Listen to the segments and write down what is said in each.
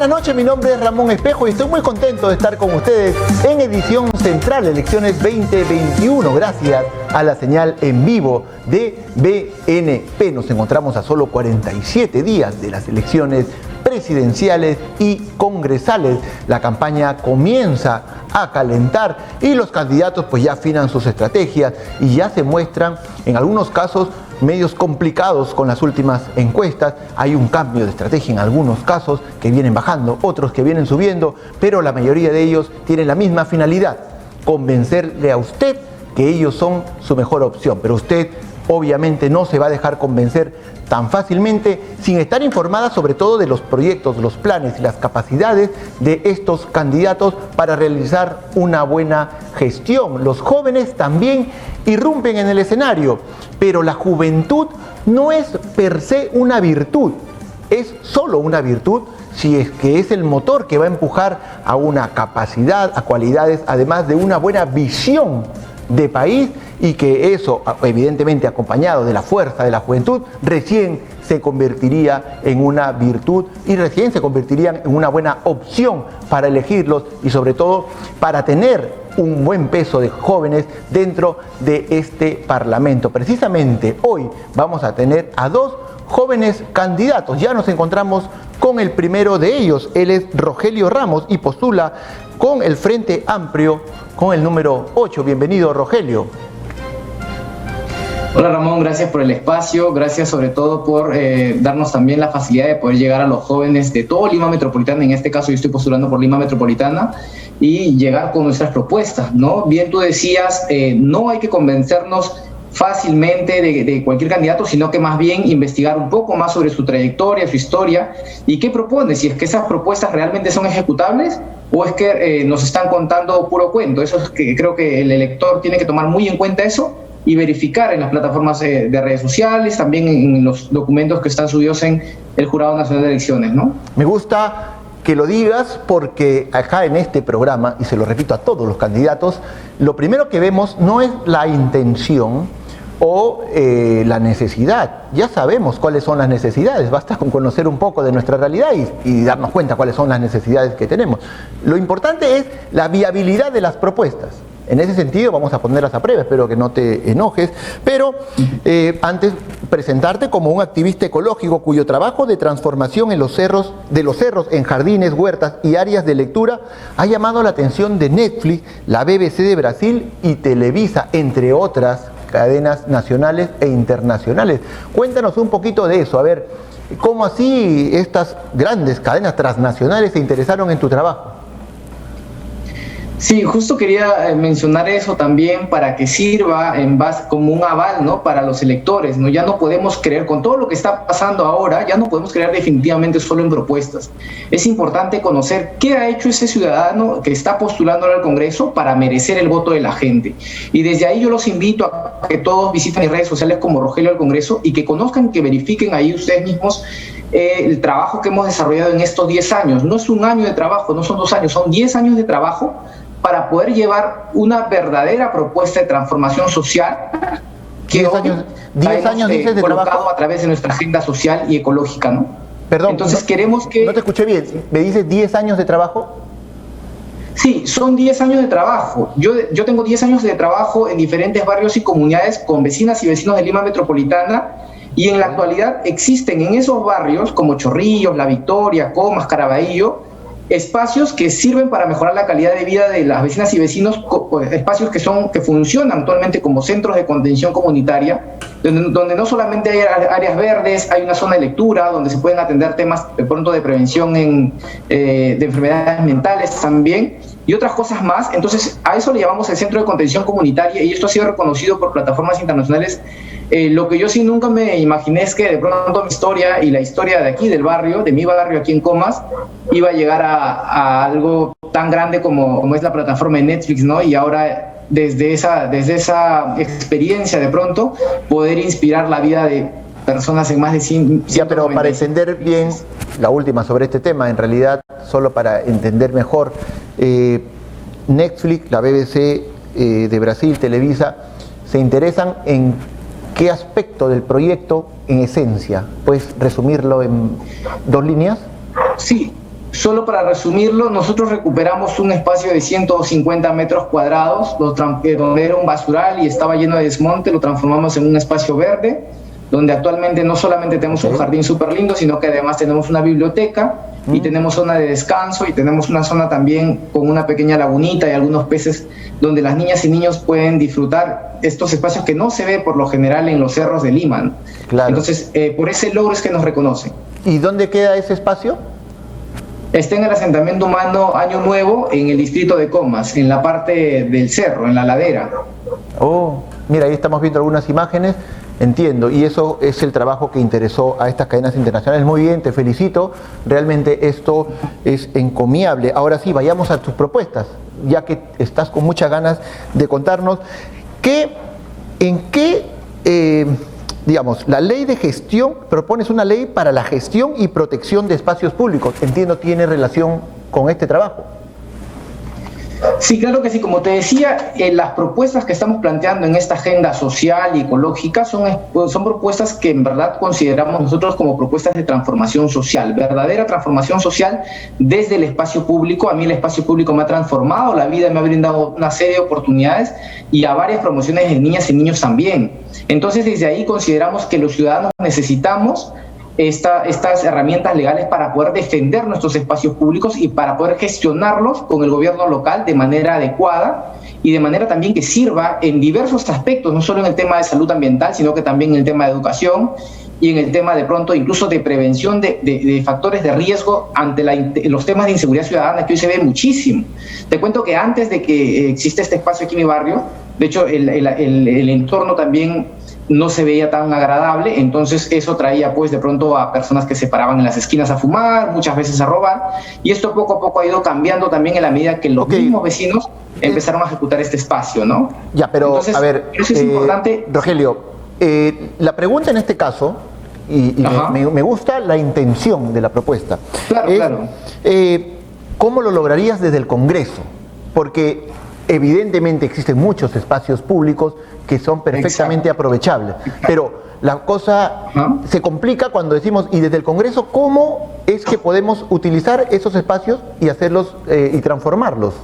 buenas noches, mi nombre es Ramón Espejo y estoy muy contento de estar con ustedes en edición central, elecciones 2021, gracias a la señal en vivo de BNP. Nos encontramos a solo 47 días de las elecciones presidenciales y congresales. La campaña comienza a calentar y los candidatos pues ya afinan sus estrategias y ya se muestran en algunos casos medios complicados con las últimas encuestas. Hay un cambio de estrategia en algunos casos que vienen bajando, otros que vienen subiendo, pero la mayoría de ellos tienen la misma finalidad: convencerle a usted que ellos son su mejor opción. Pero usted obviamente no se va a dejar convencer tan fácilmente sin estar informada sobre todo de los proyectos, los planes y las capacidades de estos candidatos para realizar una buena gestión. Los jóvenes también irrumpen en el escenario, pero la juventud no es per se una virtud, es solo una virtud si es que es el motor que va a empujar a una capacidad, a cualidades, además de una buena visión de país, y que eso, evidentemente acompañado de la fuerza de la juventud, recién se convertiría en una virtud y recién se convertirían en una buena opción para elegirlos y sobre todo para tener un buen peso de jóvenes dentro de este Parlamento. Precisamente hoy vamos a tener a dos jóvenes candidatos. Ya nos encontramos con el primero de ellos. Él es Rogelio Ramos y postula con el Frente Amplio con el número 8. Bienvenido, Rogelio. Hola Ramón, gracias por el espacio, gracias sobre todo por darnos también la facilidad de poder llegar a los jóvenes de todo Lima Metropolitana. En este caso yo estoy postulando por Lima Metropolitana y llegar con nuestras propuestas, ¿no? Bien tú decías, no hay que convencernos fácilmente de cualquier candidato, sino que más bien investigar un poco más sobre su trayectoria, su historia y qué propone, si es que esas propuestas realmente son ejecutables o es que nos están contando puro cuento. Eso es que creo que el elector tiene que tomar muy en cuenta eso y verificar en las plataformas de redes sociales, también en los documentos que están subidos en el Jurado Nacional de Elecciones, ¿no? Me gusta que lo digas porque acá en este programa, y se lo repito a todos los candidatos, lo primero que vemos no es la intención o la necesidad. Ya sabemos cuáles son las necesidades, basta con conocer un poco de nuestra realidad y darnos cuenta cuáles son las necesidades que tenemos. Lo importante es la viabilidad de las propuestas. En ese sentido vamos a ponerlas a prueba, espero que no te enojes, pero antes presentarte como un activista ecológico cuyo trabajo de transformación de los cerros en jardines, huertas y áreas de lectura ha llamado la atención de Netflix, la BBC de Brasil y Televisa, entre otras cadenas nacionales e internacionales. Cuéntanos un poquito de eso, a ver, ¿cómo así estas grandes cadenas transnacionales se interesaron en tu trabajo? Sí, justo quería mencionar eso también para que sirva en base como un aval, ¿no? Para los electores, ¿no? Ya no podemos creer, con todo lo que está pasando ahora, ya no podemos creer definitivamente solo en propuestas. Es importante conocer qué ha hecho ese ciudadano que está postulando al Congreso para merecer el voto de la gente. Y desde ahí yo los invito a que todos visiten mis redes sociales como Rogelio al Congreso y que conozcan, que verifiquen ahí ustedes mismos el trabajo que hemos desarrollado en estos 10 años. No es un año de trabajo, no son 2 años, son 10 años de trabajo para poder llevar una verdadera propuesta de transformación social que 10 años dices de trabajo a través de nuestra agenda social y ecológica, ¿no? Perdón, entonces queremos que... No te escuché bien, ¿me dices 10 años de trabajo? Sí, son 10 años de trabajo. Yo tengo 10 años de trabajo en diferentes barrios y comunidades con vecinas y vecinos de Lima Metropolitana, y en la actualidad existen en esos barrios como Chorrillos, La Victoria, Comas, Caraballo, espacios que sirven para mejorar la calidad de vida de las vecinas y vecinos, espacios que funcionan actualmente como centros de contención comunitaria, donde no solamente hay áreas verdes, hay una zona de lectura, donde se pueden atender temas de pronto de prevención de enfermedades mentales también, y otras cosas más. Entonces a eso le llamamos el centro de contención comunitaria, y esto ha sido reconocido por plataformas internacionales. Lo que yo sí nunca me imaginé es que de pronto mi historia y la historia de aquí, del barrio, de mi barrio aquí en Comas, iba a llegar a algo tan grande como es la plataforma de Netflix, ¿no? Y ahora desde esa experiencia de pronto poder inspirar la vida de personas en más de 100... Ya, pero para entender bien la última sobre este tema, en realidad, solo para entender mejor, Netflix, la BBC de Brasil, Televisa, se interesan en ¿qué aspecto del proyecto en esencia? ¿Puedes resumirlo en 2 líneas? Sí, Solo para resumirlo, nosotros recuperamos un espacio de 150 metros cuadrados, donde era un basural y estaba lleno de desmonte, lo transformamos en un espacio verde, donde actualmente no solamente tenemos un jardín súper lindo, sino que además tenemos una biblioteca y tenemos zona de descanso y tenemos una zona también con una pequeña lagunita y algunos peces donde las niñas y niños pueden disfrutar estos espacios que no se ve por lo general en los cerros de Lima, ¿no? Claro. Entonces, por ese logro es que nos reconocen. ¿Y dónde queda ese espacio? Está en el asentamiento humano Año Nuevo, en el distrito de Comas, en la parte del cerro, en la ladera. Oh, mira, ahí estamos viendo algunas imágenes, entiendo, y eso es el trabajo que interesó a estas cadenas internacionales. Muy bien, te felicito, realmente esto es encomiable. Ahora sí, vayamos a tus propuestas, ya que estás con muchas ganas de contarnos en qué, digamos, la ley de gestión, propones una ley para la gestión y protección de espacios públicos. Entiendo, tiene relación con este trabajo. Sí, claro que sí. Como te decía, las propuestas que estamos planteando en esta agenda social y ecológica son propuestas que en verdad consideramos nosotros como propuestas de transformación social, verdadera transformación social desde el espacio público. A mí el espacio público me ha transformado la vida, me ha brindado una serie de oportunidades y a varias promociones de niñas y niños también. Entonces, desde ahí consideramos que los ciudadanos necesitamos estas herramientas legales para poder defender nuestros espacios públicos y para poder gestionarlos con el gobierno local de manera adecuada y de manera también que sirva en diversos aspectos, no solo en el tema de salud ambiental, sino que también en el tema de educación y en el tema de pronto incluso de prevención de factores de riesgo ante los temas de inseguridad ciudadana, que hoy se ve muchísimo. Te cuento que antes de que exista este espacio aquí en mi barrio, de hecho el entorno también no se veía tan agradable, entonces eso traía pues de pronto a personas que se paraban en las esquinas a fumar, muchas veces a robar, y esto poco a poco ha ido cambiando también en la medida que los mismos vecinos empezaron a ejecutar este espacio, ¿no? Ya, pero entonces, a ver, eso es importante. Rogelio, la pregunta en este caso, y me gusta la intención de la propuesta, claro, claro. ¿Cómo lo lograrías desde el Congreso? Porque evidentemente existen muchos espacios públicos que son perfectamente aprovechables, pero la cosa se complica cuando decimos, y desde el Congreso, ¿cómo es que podemos utilizar esos espacios y hacerlos y transformarlos?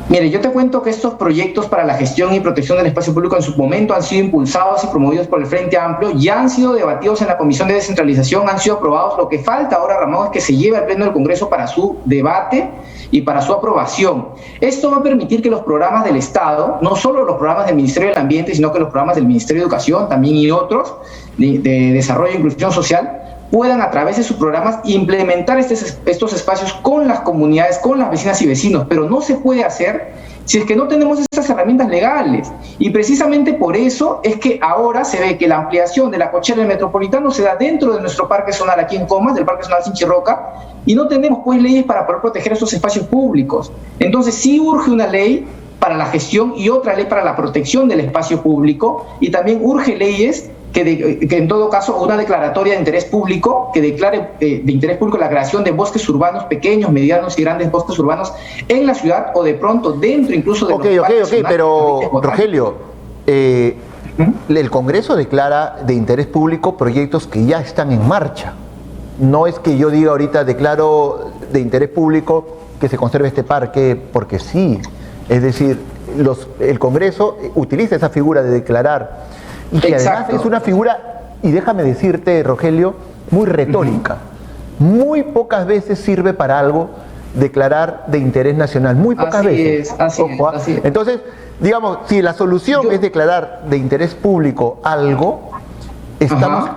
Mire, yo te cuento que estos proyectos para la gestión y protección del espacio público en su momento han sido impulsados y promovidos por el Frente Amplio, ya han sido debatidos en la Comisión de Descentralización, han sido aprobados. Lo que falta ahora, Ramón, es que se lleve al Pleno del Congreso para su debate y para su aprobación. Esto va a permitir que los programas del Estado, no solo los programas del Ministerio del Ambiente, sino que los programas del Ministerio de Educación también y otros de Desarrollo e Inclusión Social, puedan a través de sus programas implementar estos espacios con las comunidades, con las vecinas y vecinos, pero no se puede hacer si es que no tenemos estas herramientas legales. Y precisamente por eso es que ahora se ve que la ampliación de la cochera del Metropolitano se da dentro de nuestro parque zonal aquí en Comas, del Parque Zonal Sinchirroca, y no tenemos pues leyes para poder proteger estos espacios públicos. Entonces sí urge una ley para la gestión y otra ley para la protección del espacio público, y también urge leyes que en todo caso una declaratoria de interés público que declare de interés público la creación de bosques urbanos pequeños, medianos y grandes bosques urbanos en la ciudad o de pronto dentro incluso de los parques. Pero Rogelio, el Congreso declara de interés público proyectos que ya están en marcha. No es que yo diga ahorita declaro de interés público que se conserve este parque porque sí. Es decir, el Congreso utiliza esa figura de declarar y que además es una figura, y déjame decirte, Rogelio, muy retórica. Muy pocas veces sirve para algo declarar de interés nacional, muy pocas veces. Así es. Entonces, digamos, si la solución es declarar de interés público algo, estamos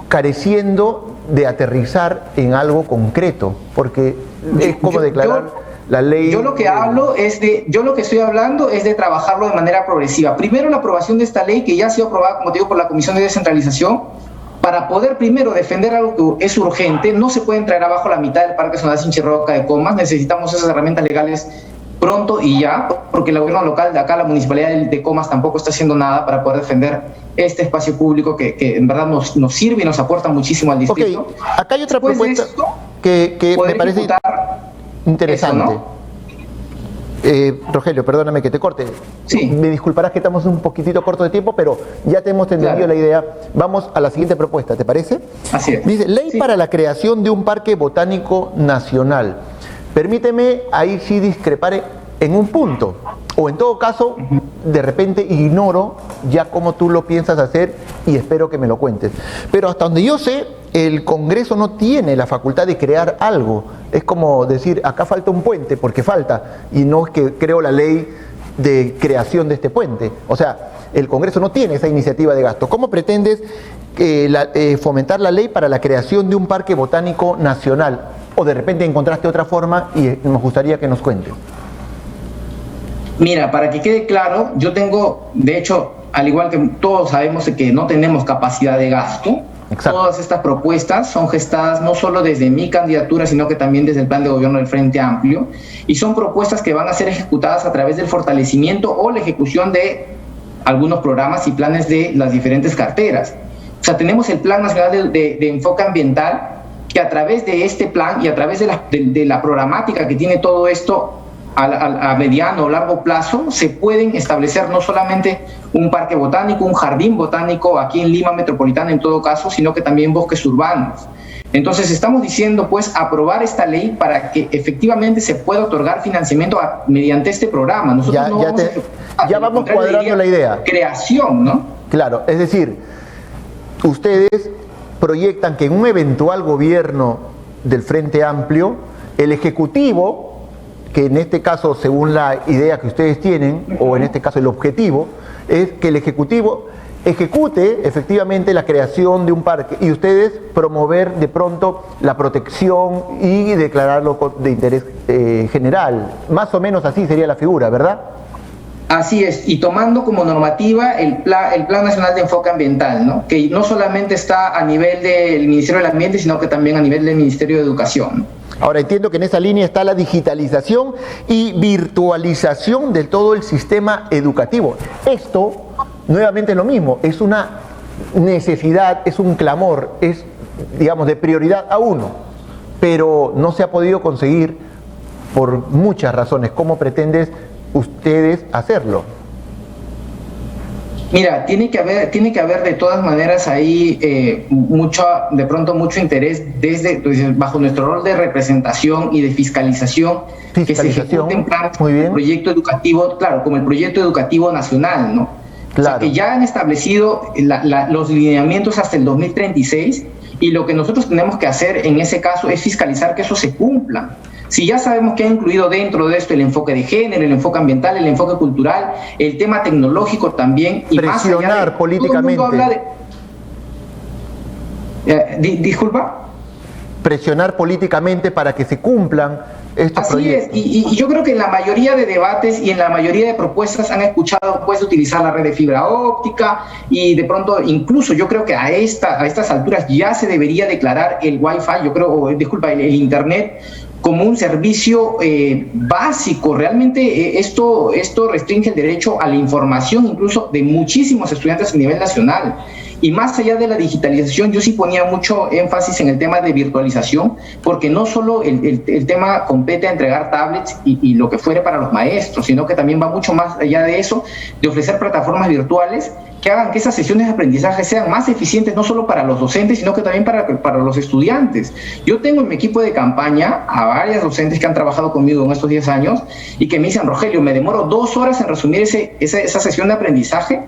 careciendo de aterrizar en algo concreto, porque es como declarar la ley. Yo lo que estoy hablando es de trabajarlo de manera progresiva. Primero la aprobación de esta ley que ya ha sido aprobada, como te digo, por la Comisión de Descentralización, para poder primero defender algo que es urgente. No se pueden traer abajo la mitad del Parque Zonal Sinchirroca de Comas. Necesitamos esas herramientas legales pronto y ya, porque el gobierno local de acá, la municipalidad de Comas, tampoco está haciendo nada para poder defender este espacio público que en verdad nos sirve y nos aporta muchísimo al distrito. Ok, acá hay otra propuesta que me parece interesante. Eso, ¿no? Rogelio, perdóname que te corte. Sí. Me disculparás que estamos un poquitito corto de tiempo, pero ya te hemos entendido la idea. Vamos a la siguiente propuesta, ¿te parece? Así es. Dice, ley para la creación de un parque botánico nacional. Permíteme ahí sí discrepar en un punto, o en todo caso, de repente ignoro ya cómo tú lo piensas hacer y espero que me lo cuentes. Pero hasta donde yo sé, el Congreso no tiene la facultad de crear algo. Es como decir, acá falta un puente, porque falta, y no es que creo la ley de creación de este puente. O sea, el Congreso no tiene esa iniciativa de gasto. ¿Cómo pretendes fomentar la ley para la creación de un parque botánico nacional? O de repente encontraste otra forma y nos gustaría que nos cuentes. Mira, para que quede claro, yo tengo, de hecho, al igual que todos sabemos que no tenemos capacidad de gasto, exacto, todas estas propuestas son gestadas no solo desde mi candidatura, sino que también desde el plan de gobierno del Frente Amplio, y son propuestas que van a ser ejecutadas a través del fortalecimiento o la ejecución de algunos programas y planes de las diferentes carteras. O sea, tenemos el Plan Nacional de Enfoque Ambiental, que a través de este plan y a través de la programática que tiene todo esto, a mediano o largo plazo, se pueden establecer no solamente un parque botánico, un jardín botánico aquí en Lima Metropolitana en todo caso, sino que también bosques urbanos. Entonces estamos diciendo pues aprobar esta ley para que efectivamente se pueda otorgar financiamiento mediante este programa. Nosotros ya vamos cuadrando la idea. Creación, ¿no? Claro, es decir, ustedes proyectan que en un eventual gobierno del Frente Amplio, el Ejecutivo, que en este caso, según la idea que ustedes tienen, o en este caso el objetivo, es que el Ejecutivo ejecute efectivamente la creación de un parque y ustedes promover de pronto la protección y declararlo de interés general. Más o menos así sería la figura, ¿verdad? Así es, y tomando como normativa el Plan Nacional de Enfoque Ambiental, ¿no? Que no solamente está a nivel del Ministerio del Ambiente, sino que también a nivel del Ministerio de Educación. Ahora entiendo que en esa línea está la digitalización y virtualización de todo el sistema educativo. Esto, nuevamente lo mismo, es una necesidad, es un clamor, es, digamos, de prioridad a uno, pero no se ha podido conseguir por muchas razones. ¿Cómo pretendes ustedes hacerlo? Mira, tiene que haber de todas maneras ahí de pronto mucho interés bajo nuestro rol de representación y de fiscalización que se ejecuten planes como el proyecto educativo, claro, como el proyecto educativo nacional, ¿no? Claro. O sea, que ya han establecido los lineamientos hasta el 2036 y lo que nosotros tenemos que hacer en ese caso es fiscalizar que eso se cumpla. Si ya sabemos que ha incluido dentro de esto el enfoque de género, el enfoque ambiental, el enfoque cultural, el tema tecnológico también, y presionar más allá de, políticamente. Todo el mundo habla de, disculpa. Presionar políticamente para que se cumplan estos proyectos. Así es, y yo creo que en la mayoría de debates y en la mayoría de propuestas han escuchado pues utilizar la red de fibra óptica y de pronto incluso yo creo que a estas alturas ya se debería declarar el Wi-Fi, el Internet como un servicio básico. Realmente esto restringe el derecho a la información incluso de muchísimos estudiantes a nivel nacional. Y más allá de la digitalización, yo sí ponía mucho énfasis en el tema de virtualización, porque no solo el tema compete a entregar tablets y lo que fuere para los maestros, sino que también va mucho más allá de eso, de ofrecer plataformas virtuales que hagan que esas sesiones de aprendizaje sean más eficientes, no solo para los docentes, sino que también para los estudiantes. Yo tengo en mi equipo de campaña a varias docentes que han trabajado conmigo en estos 10 años y que me dicen, Rogelio, me demoro 2 horas en resumir esa sesión de aprendizaje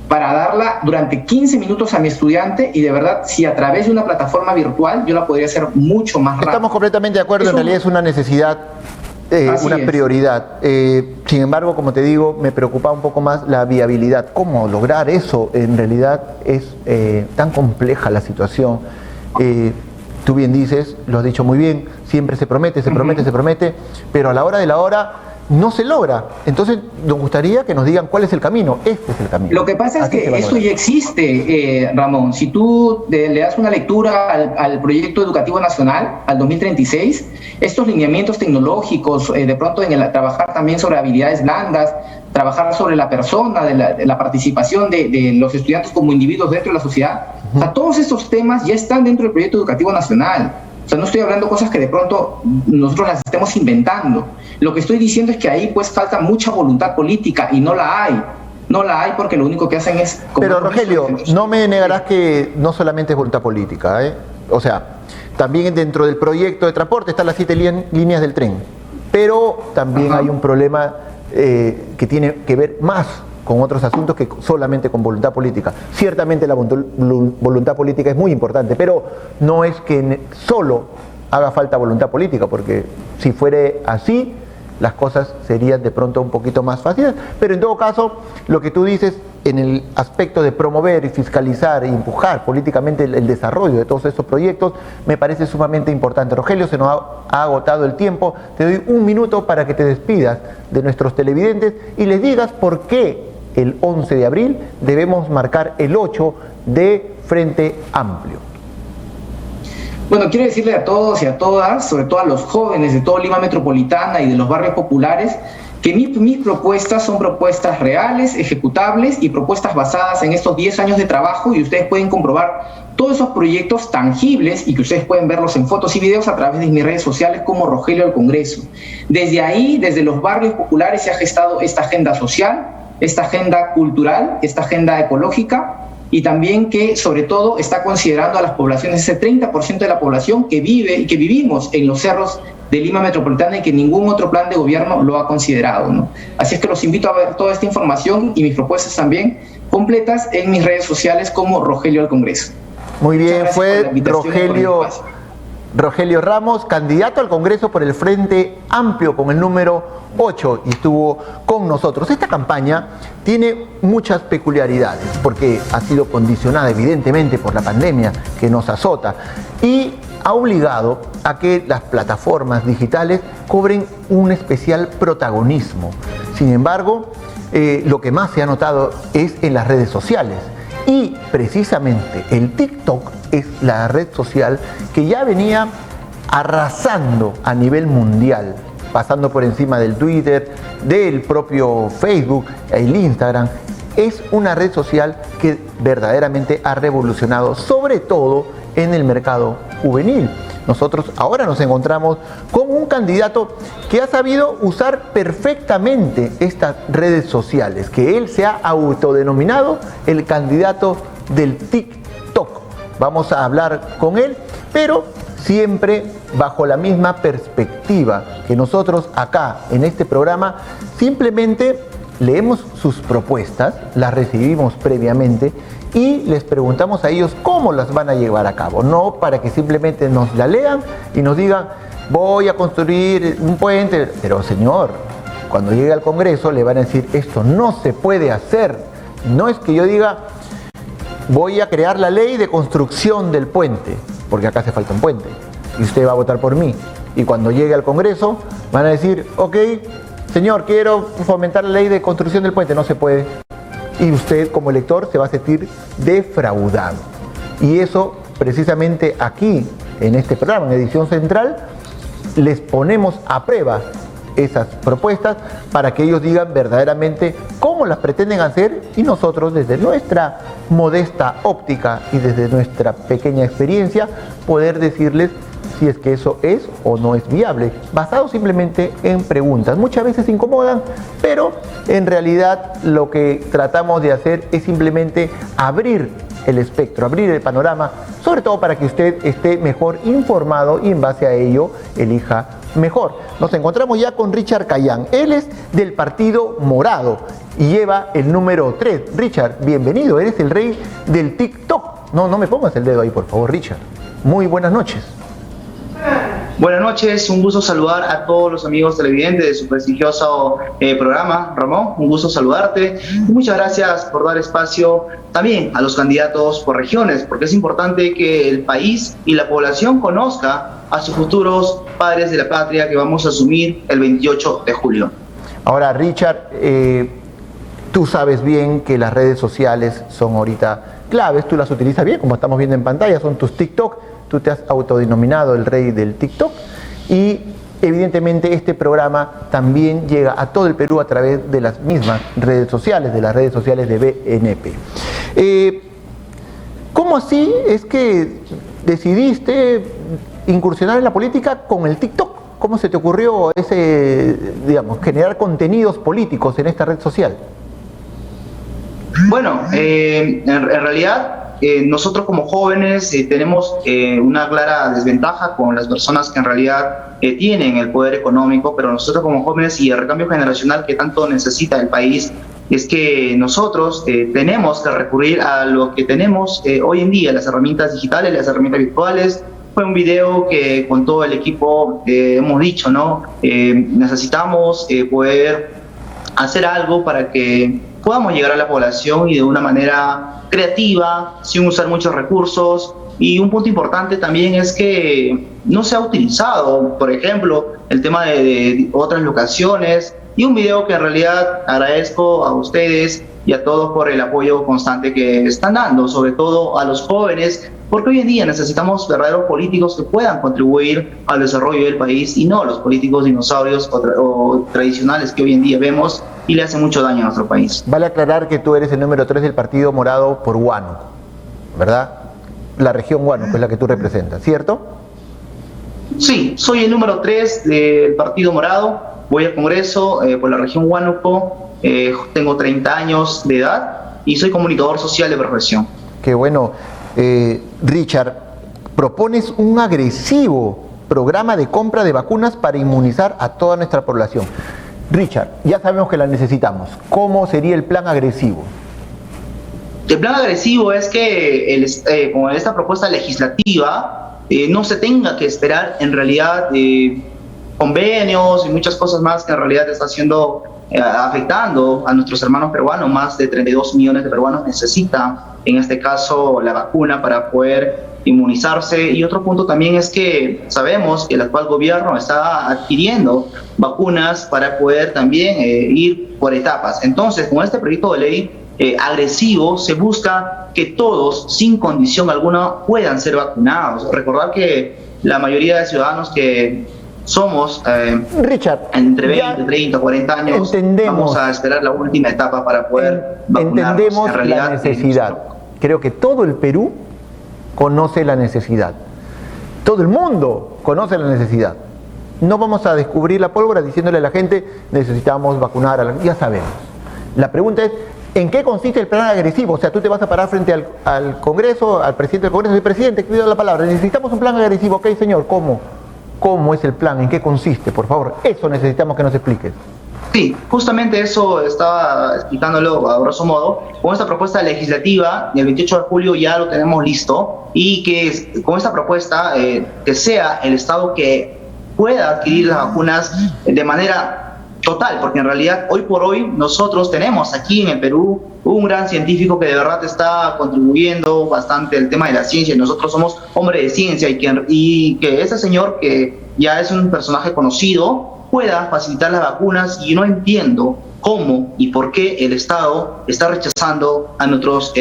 para darla durante 15 minutos a mi estudiante y de verdad, si a través de una plataforma virtual yo la podría hacer mucho más rápido. Estamos completamente de acuerdo, en realidad es una necesidad, una prioridad. Sin embargo, como te digo, me preocupa un poco más la viabilidad. ¿Cómo lograr eso? En realidad es tan compleja la situación. Tú bien dices, lo has dicho muy bien, siempre se promete, se promete, pero a la hora de la hora no se logra. Entonces nos gustaría que nos digan cuál es el camino. Este es el camino. Lo que pasa es que esto ya existe, Ramón. Si tú le das una lectura al proyecto educativo nacional, al 2036, estos lineamientos tecnológicos, de pronto trabajar también sobre habilidades blandas, trabajar sobre la persona, de la participación de los estudiantes como individuos dentro de la sociedad, o sea, todos estos temas ya están dentro del proyecto educativo nacional. O sea, no estoy hablando cosas que de pronto nosotros las estemos inventando. Lo que estoy diciendo es que ahí pues falta mucha voluntad política y no la hay. No la hay porque lo único que hacen es... Pero Rogelio, no me negarás que no solamente es voluntad política, ¿eh? O sea, también dentro del proyecto de transporte están las 7 líneas del tren, pero también hay un problema que tiene que ver más con otros asuntos que solamente con voluntad política. Ciertamente la voluntad política es muy importante, pero no es que solo haga falta voluntad política, porque si fuera así, las cosas serían de pronto un poquito más fáciles. Pero en todo caso, lo que tú dices en el aspecto de promover y fiscalizar e empujar políticamente el desarrollo de todos estos proyectos me parece sumamente importante. Rogelio, se nos ha agotado el tiempo. Te doy un minuto para que te despidas de nuestros televidentes y les digas por qué el 11 de abril debemos marcar el 8 de Frente Amplio. Bueno, quiero decirle a todos y a todas, sobre todo a los jóvenes de todo Lima Metropolitana y de los barrios populares, que mis propuestas son propuestas reales, ejecutables y propuestas basadas en estos 10 años de trabajo, y ustedes pueden comprobar todos esos proyectos tangibles y que ustedes pueden verlos en fotos y videos a través de mis redes sociales como Rogelio al Congreso. Desde ahí, desde los barrios populares, se ha gestado esta agenda social, esta agenda cultural, esta agenda ecológica, y también que sobre todo está considerando a las poblaciones, ese 30% de la población que vive y que vivimos en los cerros de Lima Metropolitana y que ningún otro plan de gobierno lo ha considerado, ¿no? Así es que los invito a ver toda esta información y mis propuestas también completas en mis redes sociales como Rogelio al Congreso. Muy bien, fue Rogelio Ramos, candidato al Congreso por el Frente Amplio con el número 8, y estuvo con nosotros. Esta campaña tiene muchas peculiaridades porque ha sido condicionada evidentemente por la pandemia que nos azota y ha obligado a que las plataformas digitales cobren un especial protagonismo. Sin embargo, lo que más se ha notado es en las redes sociales. Y precisamente el TikTok es la red social que ya venía arrasando a nivel mundial, pasando por encima del Twitter, del propio Facebook, el Instagram. Es una red social que verdaderamente ha revolucionado, sobre todo en el mercado juvenil. Nosotros ahora nos encontramos con un candidato que ha sabido usar perfectamente estas redes sociales, que él se ha autodenominado el candidato del TikTok. Vamos a hablar con él, pero siempre bajo la misma perspectiva que nosotros acá en este programa simplemente leemos sus propuestas, las recibimos previamente y les preguntamos a ellos cómo las van a llevar a cabo, no para que simplemente nos la lean y nos digan voy a construir un puente, pero señor, cuando llegue al Congreso le van a decir esto no se puede hacer. No es que yo diga voy a crear la ley de construcción del puente, porque acá hace falta un puente y usted va a votar por mí, y cuando llegue al Congreso van a decir ok, señor, quiero fomentar la ley de construcción del puente, no se puede. Y usted como elector se va a sentir defraudado. Y eso precisamente aquí, en este programa, en Edición Central, les ponemos a prueba esas propuestas para que ellos digan verdaderamente cómo las pretenden hacer y nosotros desde nuestra modesta óptica y desde nuestra pequeña experiencia poder decirles si es que eso es o no es viable, basado simplemente en preguntas. Muchas veces incomodan, pero en realidad lo que tratamos de hacer es simplemente abrir el espectro, abrir el panorama, sobre todo para que usted esté mejor informado y en base a ello elija mejor. Nos encontramos ya con Richard Cayán. Él es del Partido Morado y lleva el número 3. Richard, bienvenido, eres el rey del TikTok. No me pongas el dedo ahí, por favor, Richard. Muy buenas noches. Buenas noches, un gusto saludar a todos los amigos televidentes de su prestigioso programa. Ramón, un gusto saludarte y muchas gracias por dar espacio también a los candidatos por regiones, porque es importante que el país y la población conozca a sus futuros padres de la patria que vamos a asumir el 28 de julio. Ahora, Richard, tú sabes bien que las redes sociales son ahorita claves, tú las utilizas bien, como estamos viendo en pantalla, son tus TikTok. Tú te has autodenominado el rey del TikTok y evidentemente este programa también llega a todo el Perú a través de las mismas redes sociales, de las redes sociales de BNP. ¿Cómo así es que decidiste incursionar en la política con el TikTok? ¿Cómo se te ocurrió digamos, generar contenidos políticos en esta red social? Bueno, en realidad nosotros como jóvenes tenemos una clara desventaja con las personas que en realidad tienen el poder económico, pero nosotros como jóvenes y el recambio generacional que tanto necesita el país es que nosotros tenemos que recurrir a lo que tenemos hoy en día, las herramientas digitales, las herramientas virtuales. Fue un video que con todo el equipo hemos dicho, ¿no? Necesitamos poder hacer algo para que podamos llegar a la población y de una manera creativa, sin usar muchos recursos. Y un punto importante también es que no se ha utilizado, por ejemplo, el tema de otras locaciones, y un video que en realidad agradezco a ustedes y a todos por el apoyo constante que están dando, sobre todo a los jóvenes, porque hoy en día necesitamos verdaderos políticos que puedan contribuir al desarrollo del país y no los políticos dinosaurios o tradicionales que hoy en día vemos y le hacen mucho daño a nuestro país. Vale aclarar que tú eres el número 3 del Partido Morado por Huánuco, ¿verdad? La región Huánuco es la que tú representas, ¿cierto? Sí, soy el número 3 del Partido Morado, voy al Congreso por la región Huánuco, tengo 30 años de edad y soy comunicador social de profesión. Qué bueno. Richard, propones un agresivo programa de compra de vacunas para inmunizar a toda nuestra población. Richard, ya sabemos que la necesitamos. ¿Cómo sería el plan agresivo? El plan agresivo es que con esta propuesta legislativa no se tenga que esperar en realidad convenios y muchas cosas más que en realidad está haciendo afectando a nuestros hermanos peruanos. Más de 32 millones de peruanos necesitan, en este caso, la vacuna para poder inmunizarse. Y otro punto también es que sabemos que el actual gobierno está adquiriendo vacunas para poder también ir por etapas. Entonces, con este proyecto de ley agresivo se busca que todos, sin condición alguna, puedan ser vacunados. Recordar que la mayoría de ciudadanos que somos Richard, entre 20, 30, 40 años, vamos a esperar la última etapa para poder vacunarnos. Entendemos en realidad, la necesidad. Creo que todo el Perú conoce la necesidad. Todo el mundo conoce la necesidad. No vamos a descubrir la pólvora diciéndole a la gente necesitamos vacunar a la... Ya sabemos. La pregunta es, ¿en qué consiste el plan agresivo? O sea, tú te vas a parar frente al Congreso, al presidente del Congreso, y presidente, cuida la palabra, necesitamos un plan agresivo. Ok, señor, ¿cómo? ¿Cómo es el plan? ¿En qué consiste? Por favor, eso necesitamos que nos expliques. Sí, justamente eso estaba explicándolo a grosso modo. Con esta propuesta legislativa, el 28 de julio ya lo tenemos listo, y que con esta propuesta que sea el Estado que pueda adquirir las vacunas de manera total, porque en realidad hoy por hoy nosotros tenemos aquí en el Perú un gran científico que de verdad está contribuyendo bastante al tema de la ciencia, y nosotros somos hombres de ciencia, y que ese señor, que ya es un personaje conocido, pueda facilitar las vacunas. Y no entiendo cómo y por qué el Estado está rechazando a nuestros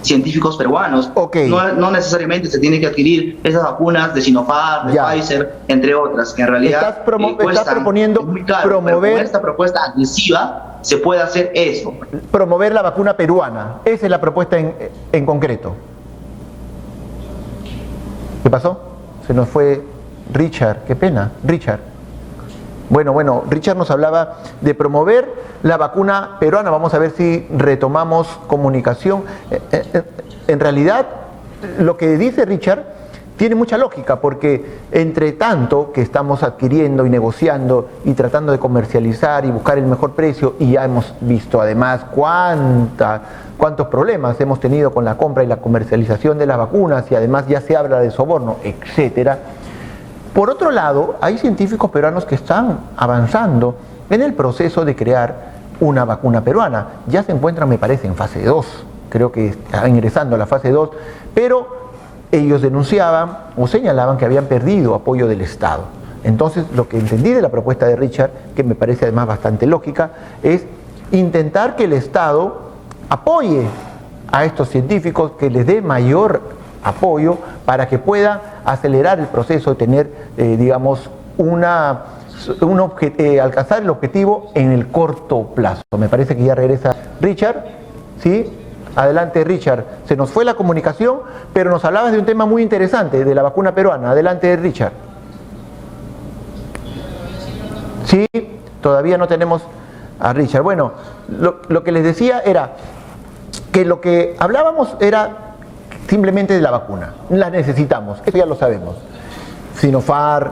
científicos peruanos. Okay. No necesariamente se tiene que adquirir esas vacunas de Sinopharm, de Pfizer, entre otras, que en realidad estás proponiendo muy caro, promover, pero con esta propuesta agresiva se puede hacer eso. Promover la vacuna peruana. Esa es la propuesta en concreto. ¿Qué pasó? Se nos fue Richard. Qué pena, Richard. Bueno, Richard nos hablaba de promover la vacuna peruana. Vamos a ver si retomamos comunicación. En realidad, lo que dice Richard tiene mucha lógica, porque entre tanto que estamos adquiriendo y negociando y tratando de comercializar y buscar el mejor precio, y ya hemos visto además cuántos problemas hemos tenido con la compra y la comercialización de las vacunas, y además ya se habla de soborno, etcétera. Por otro lado, hay científicos peruanos que están avanzando en el proceso de crear una vacuna peruana. Ya se encuentran, me parece, en fase 2. Creo que está ingresando a la fase 2, pero ellos denunciaban o señalaban que habían perdido apoyo del Estado. Entonces, lo que entendí de la propuesta de Richard, que me parece además bastante lógica, es intentar que el Estado apoye a estos científicos, que les dé mayor apoyo para que pueda acelerar el proceso de tener, digamos, alcanzar el objetivo en el corto plazo. Me parece que ya regresa Richard, ¿sí? Adelante, Richard. Se nos fue la comunicación, pero nos hablabas de un tema muy interesante, de la vacuna peruana. Adelante, Richard. Sí, todavía no tenemos a Richard. Bueno, lo que les decía era que lo que hablábamos era simplemente de la vacuna. La necesitamos, eso ya lo sabemos. Sinopharm,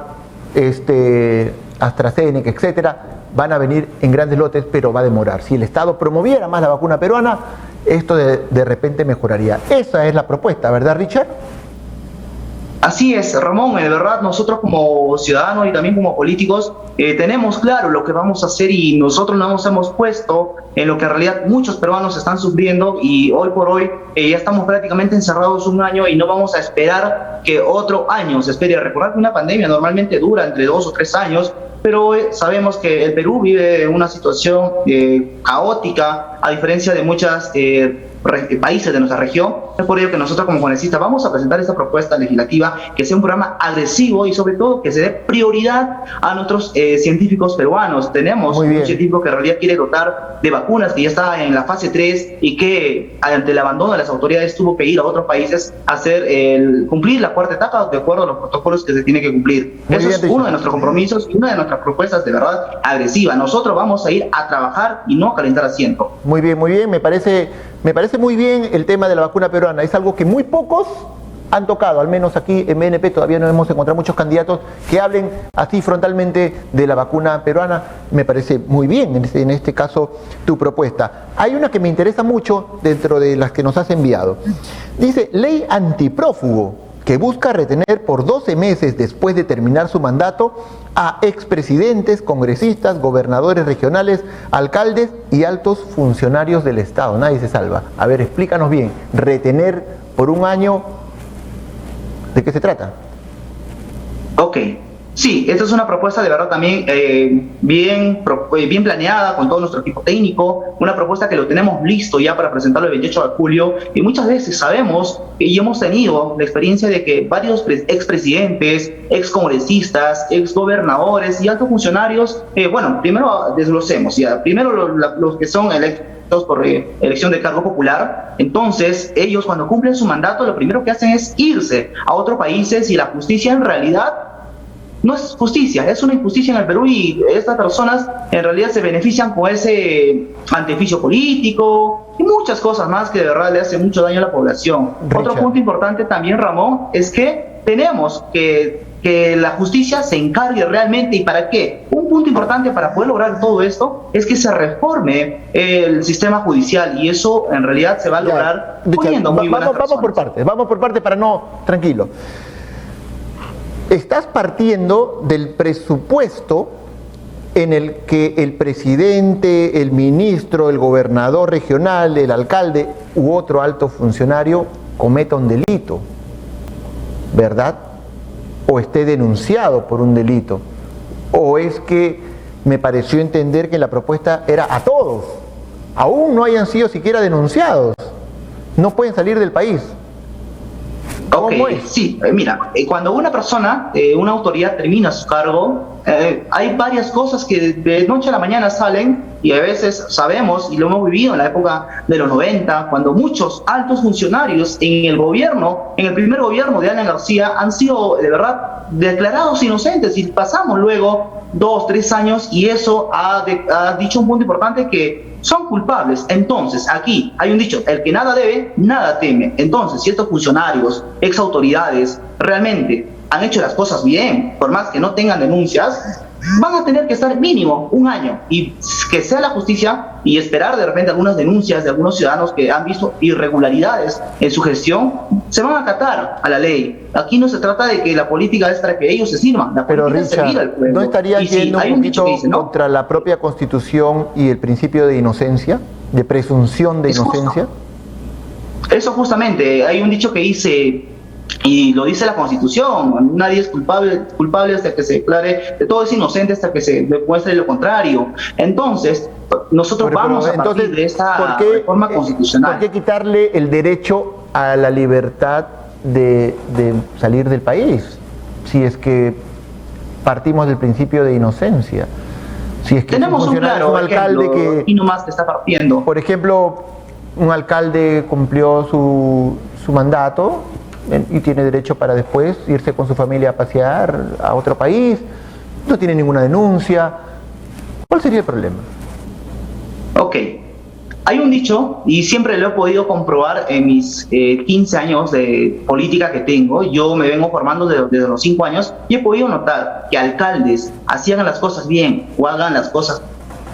AstraZeneca, etcétera, van a venir en grandes lotes, pero va a demorar. Si el Estado promoviera más la vacuna peruana, esto de repente mejoraría. Esa es la propuesta, ¿verdad, Richard? Así es, Ramón, de verdad nosotros como ciudadanos y también como políticos tenemos claro lo que vamos a hacer y nosotros nos hemos puesto en lo que en realidad muchos peruanos están sufriendo y hoy por hoy ya estamos prácticamente encerrados un año y no vamos a esperar que otro año se espere. Recordar que una pandemia normalmente dura entre 2 o 3 años, pero sabemos que el Perú vive una situación caótica a diferencia de muchas países de nuestra región. Es por ello que nosotros como congresistas vamos a presentar esta propuesta legislativa que sea un programa agresivo y sobre todo que se dé prioridad a nuestros científicos peruanos. Tenemos un científico que en realidad quiere dotar de vacunas, que ya está en la fase 3 y que ante el abandono de las autoridades tuvo que ir a otros países a cumplir la 4ª etapa de acuerdo a los protocolos que se tiene que cumplir. Eso es uno de nuestros compromisos y una de nuestras propuestas de verdad agresiva. Nosotros vamos a ir a trabajar y no a calentar asiento. Muy bien, me parece muy bien el tema de la vacuna peruana. Es algo que muy pocos han tocado, al menos aquí en BNP todavía no hemos encontrado muchos candidatos que hablen así frontalmente de la vacuna peruana. Me parece muy bien en este caso tu propuesta. Hay una que me interesa mucho dentro de las que nos has enviado. Dice, ley antiprófugo que busca retener por 12 meses después de terminar su mandato a expresidentes, congresistas, gobernadores regionales, alcaldes y altos funcionarios del Estado. Nadie se salva. A ver, explícanos bien. Retener por un año, ¿de qué se trata? Ok. Sí, esta es una propuesta de verdad también bien planeada con todo nuestro equipo técnico, una propuesta que lo tenemos listo ya para presentarlo el 28 de julio y muchas veces sabemos y hemos tenido la experiencia de que varios expresidentes, excongresistas, exgobernadores y altos funcionarios, primero desglosemos, primero los que son electos por elección de cargo popular, entonces ellos cuando cumplen su mandato lo primero que hacen es irse a otros países y la justicia en realidad no es justicia, es una injusticia en el Perú y estas personas en realidad se benefician con ese antejuicio político y muchas cosas más que de verdad le hacen mucho daño a la población. Richard. Otro punto importante también, Ramón, es que tenemos que la justicia se encargue realmente. ¿Y para qué? Un punto importante para poder lograr todo esto es que se reforme el sistema judicial y eso en realidad se va a lograr poniendo muy buenas personas. Vamos por partes para no... Tranquilo. Estás partiendo del presupuesto en el que el presidente, el ministro, el gobernador regional, el alcalde u otro alto funcionario cometa un delito, ¿verdad? O esté denunciado por un delito. O es que me pareció entender que la propuesta era a todos, aún no hayan sido siquiera denunciados, no pueden salir del país. Ok, sí, mira, cuando una persona, una autoridad termina su cargo, hay varias cosas que de noche a la mañana salen y a veces sabemos, y lo hemos vivido en la época de los 90, cuando muchos altos funcionarios en el gobierno, en el primer gobierno de Alan García, han sido de verdad declarados inocentes y pasamos luego 2, 3 años y eso ha dicho un punto importante que son culpables. Entonces, aquí hay un dicho, el que nada debe, nada teme. Entonces, si estos funcionarios, ex autoridades, realmente han hecho las cosas bien, por más que no tengan denuncias, van a tener que estar mínimo un año y que sea la justicia y esperar de repente algunas denuncias de algunos ciudadanos que han visto irregularidades en su gestión, se van a acatar a la ley. Aquí no se trata de que la política es para que ellos se sirvan, la política es servir al pueblo. ¿No estaría yendo un poquito contra la propia Constitución y el principio de inocencia, de presunción de inocencia? Eso justamente, hay un dicho que dice... Y lo dice la Constitución, nadie es culpable hasta que se declare, todo es inocente hasta que se demuestre lo contrario. Entonces, nosotros vamos a partir de esta reforma constitucional. ¿Por qué quitarle el derecho a la libertad de salir del país? Si es que partimos del principio de inocencia. Si es que tenemos un alcalde que y nomás te está partiendo. Por ejemplo, un alcalde cumplió su mandato y tiene derecho para después irse con su familia a pasear a otro país, no tiene ninguna denuncia, ¿Cuál sería el problema? Ok. Hay un dicho, y siempre lo he podido comprobar en mis 15 años de política que tengo. Yo me vengo formando desde los 5 años y he podido notar que alcaldes hacían las cosas bien o hagan las cosas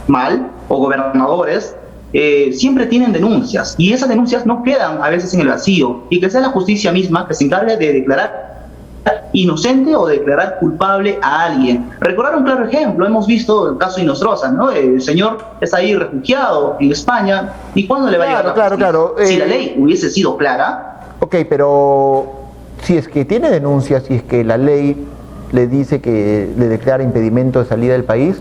mal, o gobernadores, siempre tienen denuncias, y esas denuncias no quedan a veces en el vacío, y que sea la justicia misma que se encargue de declarar inocente o declarar culpable a alguien. Recordar un claro ejemplo, hemos visto el caso de Inostroza, ¿no? El señor está ahí refugiado en España, ¿y cuándo le va a llegar la justicia? Claro. Si la ley hubiese sido clara. Ok, pero si es que tiene denuncias, si es que la ley le dice que le declara impedimento de salida del país,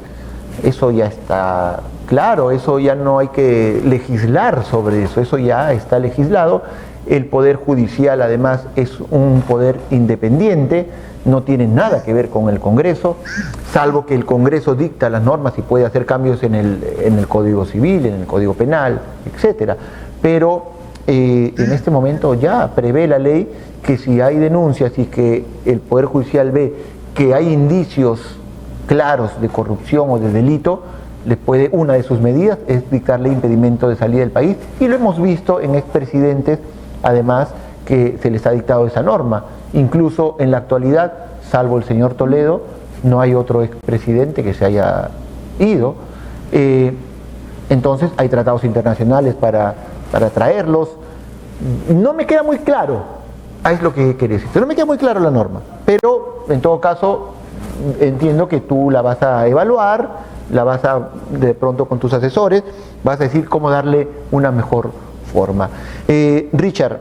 eso ya está claro, eso ya no hay que legislar sobre eso, eso ya está legislado. El Poder Judicial además es un poder independiente, no tiene nada que ver con el Congreso, salvo que el Congreso dicta las normas y puede hacer cambios en el Código Civil, en el Código Penal, etcétera. Pero en este momento ya prevé la ley que si hay denuncias y que el Poder Judicial ve que hay indicios claros de corrupción o de delito, una de sus medidas es dictarle impedimento de salida del país, y lo hemos visto en expresidentes, además, que se les ha dictado esa norma. Incluso en la actualidad, salvo el señor Toledo, no hay otro expresidente que se haya ido. Entonces hay tratados internacionales para traerlos. No me queda muy claro, es lo que quería decir, no me queda muy claro la norma, pero en todo caso entiendo que tú la vas a evaluar, la vas a, de pronto con tus asesores, vas a decir cómo darle una mejor forma. Richard,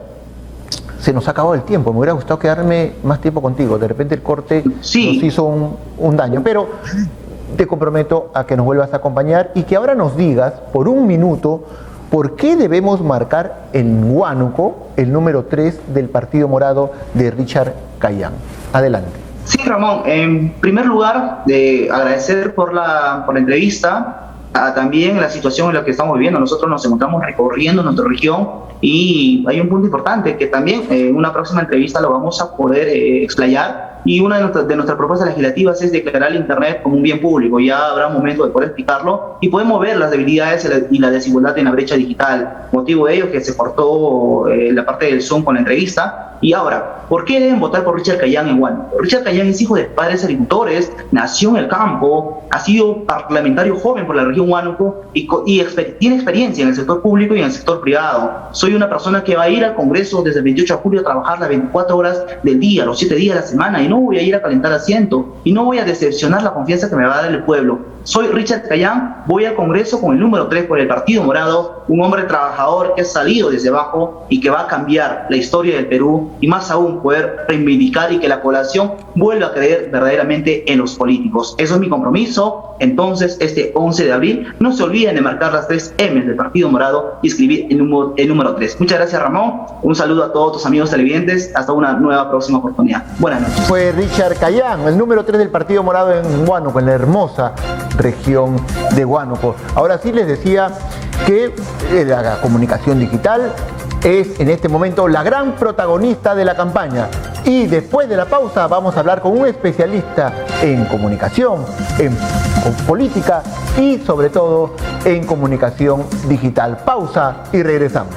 se nos ha acabado el tiempo, me hubiera gustado quedarme más tiempo contigo, de repente el corte nos hizo un daño, pero te comprometo a que nos vuelvas a acompañar y que ahora nos digas por un minuto por qué debemos marcar en Huánuco el número 3 del Partido Morado de Richard Cayán. Adelante. Sí, Ramón, en primer lugar, agradecer por la entrevista, también la situación en la que estamos viviendo. Nosotros nos encontramos recorriendo nuestra región y hay un punto importante que también en una próxima entrevista lo vamos a poder explayar, y una de nuestras propuestas legislativas es declarar el Internet como un bien público. Ya habrá un momento de poder explicarlo y podemos ver las debilidades y la desigualdad en la brecha digital. Motivo de ello que se cortó la parte del Zoom con la entrevista. Y ahora, ¿por qué deben votar por Richard Cayán en Huánuco? Richard Cayán es hijo de padres agricultores, nació en el campo, ha sido parlamentario joven por la región Huánuco y tiene experiencia en el sector público y en el sector privado. Soy una persona que va a ir al Congreso desde el 28 de julio a trabajar las 24 horas del día, los 7 días de la semana, y no voy a ir a calentar asiento y no voy a decepcionar la confianza que me va a dar el pueblo. Soy Richard Cayán, voy al Congreso con el número 3 por el Partido Morado, un hombre trabajador que ha salido desde abajo y que va a cambiar la historia del Perú, y más aún poder reivindicar y que la población vuelva a creer verdaderamente en los políticos. Eso es mi compromiso. Entonces, este 11 de abril, no se olviden de marcar las 3 M del Partido Morado y escribir el número 3. Muchas gracias, Ramón. Un saludo a todos tus amigos televidentes. Hasta una nueva próxima oportunidad. Buenas noches. Fue Richard Cayán, el número 3 del Partido Morado en Huánuco, en la hermosa región de Huánuco. Ahora sí les decía que la comunicación digital es en este momento la gran protagonista de la campaña, y después de la pausa vamos a hablar con un especialista en comunicación, en política y sobre todo en comunicación digital. Pausa y regresamos.